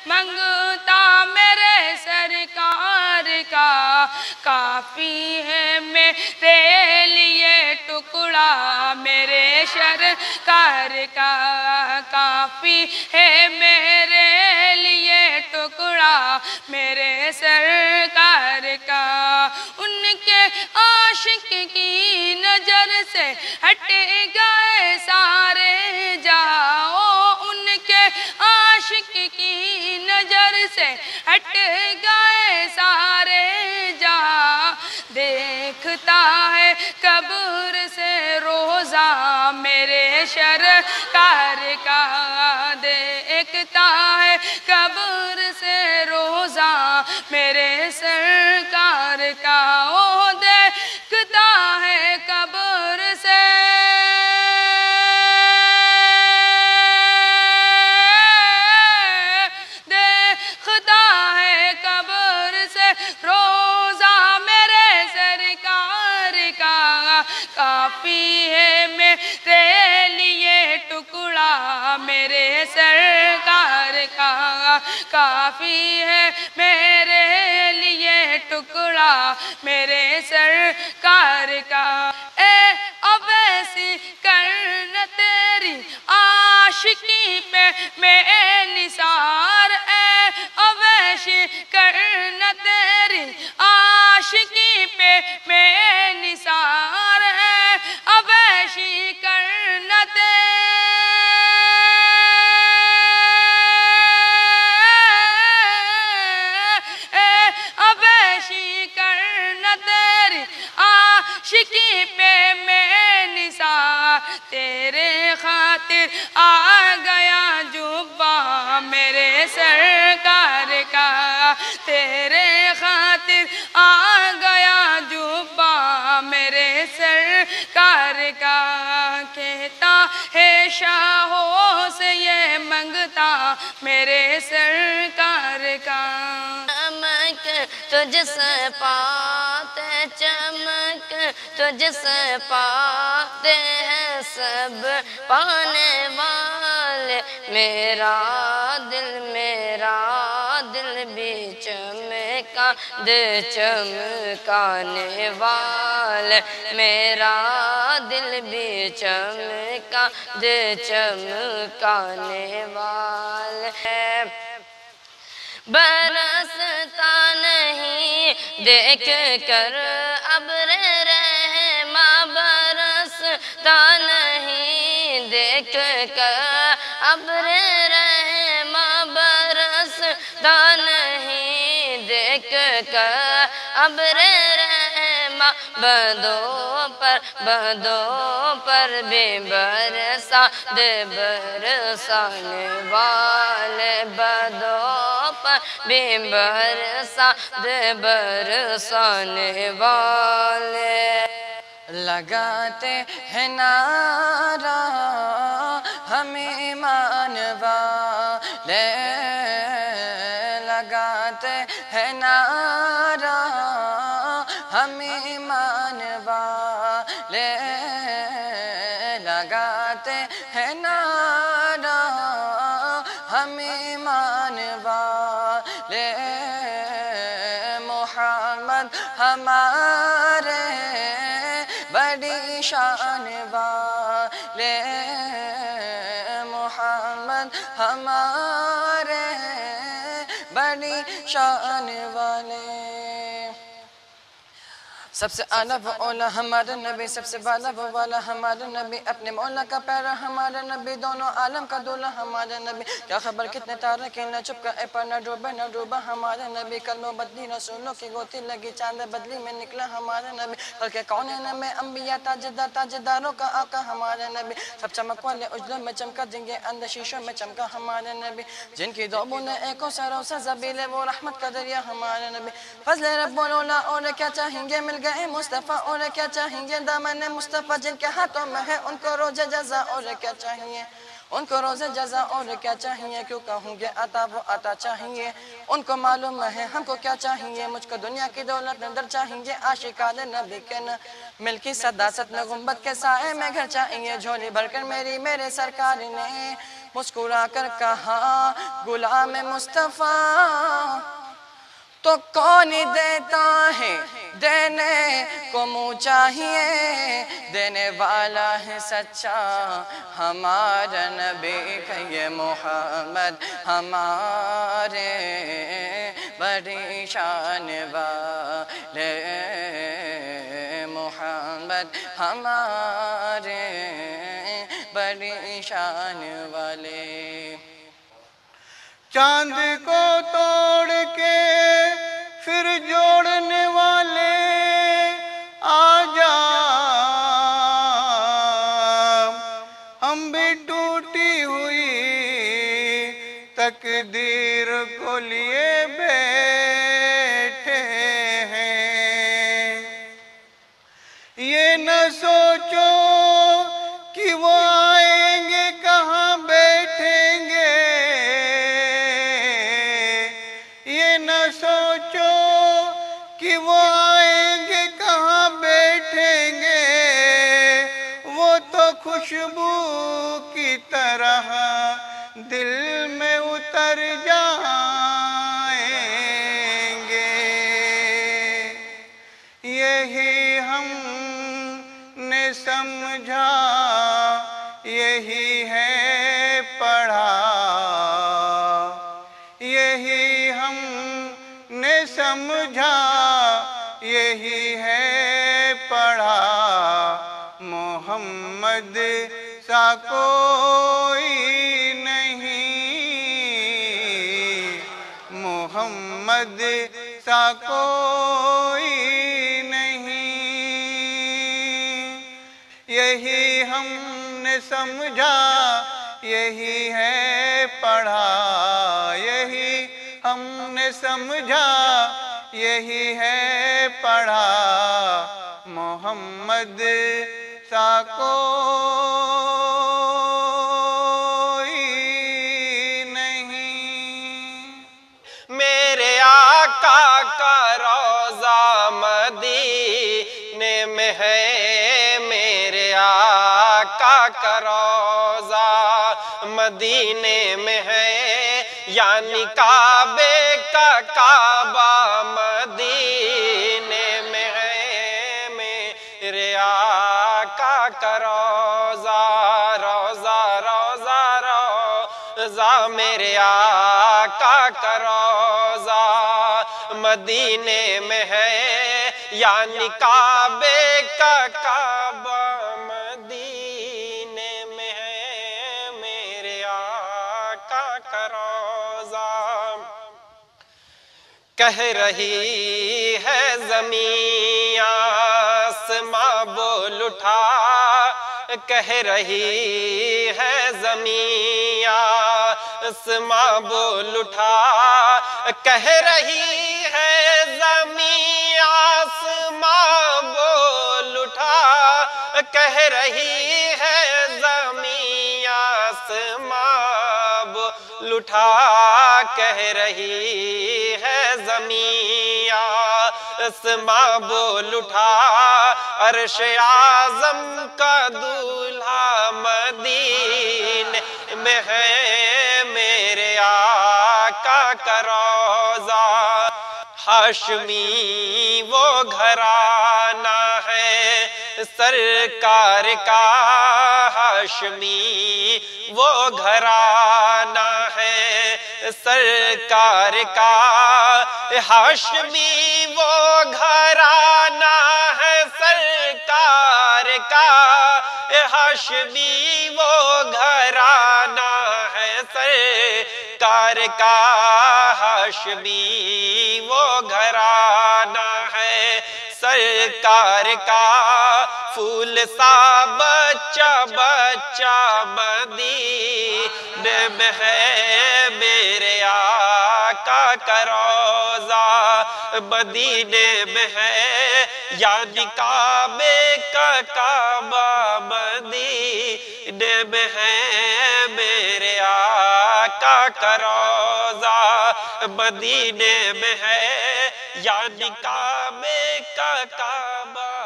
منگتا میرے سرکار کا، کافی ہے میرے لیے ٹکڑا میرے سرکار کا، کافی ہے میرے لیے ٹکڑا میرے سرکار کا۔ ان کے عاشق کی نظر سے ہٹ گئے سارے جاؤ، ان کے عاشق کی نظر سے ہٹ گئے سارے جا، دیکھتا ہے قبر سے روزہ میرے سرکار کا، دیکھتا ہے قبر سے روزہ میرے سرکار کا، او دیکھتا ہے قبر سے روزہ میرے سرکار کا، کافی ہے میرے لیے ٹکڑا میرے سرکار کا، کافی ہے میرے لیے ٹکڑا میرے سرکار کا۔ اے اویسی کرنا تیری عاشقی پہ میں نثار، اے اویسی کرنا تیری عاشقی پہ میں نثار، اے اویسی کرنا اویسی کرنا تیری عاشقی پہ میں نثار، تیرے خاطر آ گیا جبہ میرے سرکار کا، تیرے خاطر آ گیا جبہ میرے سرکار کا، کہتا ہے شاہوں سے یہ منگتا میرے سرکار کا۔ چمک تجھ سے پاتے، چمک تجھ سے پاتے ہیں سب پانے والے، میرا دل بھی چمکا دے چمکانے والے، میرا دل بھی چمکا دے چمکانے والے، برستا نہیں دیکھ کر ابر رحماں، برستا نہیں دیکھ کر ابر رحماں، برستا نہیں دیکھ کر ابر رحماں، بدوں پر بھی برسا دے برسانے والے، بدوں پر بھی برسا دے برسانے والے، لگاتے ہیں نعرہ ہم ایمان والے، لگاتے ہیں نعرہ ہم ایمان والے، لگاتے ہیں نعرہ ہم ایمان والے، محمد ہمارے بڑی شان والے، محمد ہمارے بڑی شان والے، سب سے اعلیٰ و اولا ہمارا نبی، سب سے بالا و والا ہمارا نبی، اپنے مولا کا پیرا ہمارا نبی، دونوں عالم کا دولا ہمارا نبی، کیا خبر کتنے تارے کہ نہ چپکا اے پر نہ ڈوبا ہمارا نبی، کلو بدلی رسولوں کی گوتی لگی، چاند بدلی میں نکلا ہمارا نبی، خلق کونین میں انبیاء تاجداروں کا آقا ہمارا نبی، سب چمک والے اجلوں میں چمکا، جن کے اندر شیشوں میں چمکا ہمارا نبی، جن کی دو بوندیں ایکوں سروں سے زبیل ہے، وہ رحمت کا دریا ہمارا نبی، فضل رب العلا اور کیا چاہیں گے مل گئے مصطفیٰ، اور کیا چاہیں گے دامن مصطفیٰ، جن کے ہاتھوں میں ہے ان کو روز جزا، اور کیا چاہیے ان کو روز جزا، اور کیا چاہیے کیوں کہوں گے عطا وہ عطا چاہیے، ان کو معلوم ہے ہم کو کیا چاہیے، مجھ کو دنیا کی دولت نظر چاہیے، عاشقان نبی کے نا مل کی صداست میں گنبد کے سائے میں گھر چاہیے، جھولی بھر کر میرے سرکار نے مسکرا کر کہا غلام مصطفیٰ تو کون دیتا ہے دینے کو منہ چاہیے دینے والا ہے سچا ہمارا نبی کہ محمد ہمارے بڑی شان والے محمد ہمارے بڑی شان والے چاند کو توڑ کے پھر جوڑنے والے آجا ہم بھی ٹوٹی ہوئی تقدیر کو لیے بیٹھے ہیں یہ نہ سوچو کہ وہ آئیں گے کہاں بیٹھیں گے یہ نہ سوچو کہ وہ آئیں گے کہاں بیٹھیں گے وہ تو خوشبو کی طرح دل میں اتر جائیں گے یہی ہم نے سمجھا یہی ہے پڑھا یہی ہم نے سمجھا یہی ہے پڑھا محمد سا کوئی نہیں محمد سا کوئی نہیں یہی ہم نے سمجھا یہی ہے پڑھا یہی ہم نے سمجھا یہی ہے پڑھا محمد سا کوئی نہیں میرے آقا کا روضہ مدینے میں ہے میرے آقا کا روضہ مدینے میں ہے یعنی کعبے کا کعبہ مدینے میں ہے میرے آقا کا روضہ روضہ روضہ روضہ میرے آقا کا روضہ مدینے میں ہے یعنی کعبے کا کعبہ مدینے میں ہے میرے آقا کا روضہ کہہ رہی ہے زمین آسماں بول اٹھا کہہ رہی ہے زمین آسماں بول اٹھا کہہ رہی ہے زمین آسماں بول اٹھا کہہ رہی ہے زمین آسماں بول اٹھا کہہ رہی ہے زمین آسماں بول اٹھا عرش اعظم کا دولہا مدینے میں ہے میرے آقا کا روضہ ہاشمی وہ گھرانہ ہے سرکار کا ہاشمی وہ گھرانہ ہے سرکار کا ہاشمی وہ گھرانہ ہے سرکار کا ہاشمی وہ گھرانہ ہے سرکار کا ہاشمی وہ گھرانہ ہے سرکار کا پھول سا بچہ بچہ مدینے میں ہے میرے آقا کا روضہ مدینے میں ہے یعنی کعبے کا کعبہ مدینے میں ہے میرے آقا کا روضہ مدینے میں ہے یعنی کعبے کا کعبہ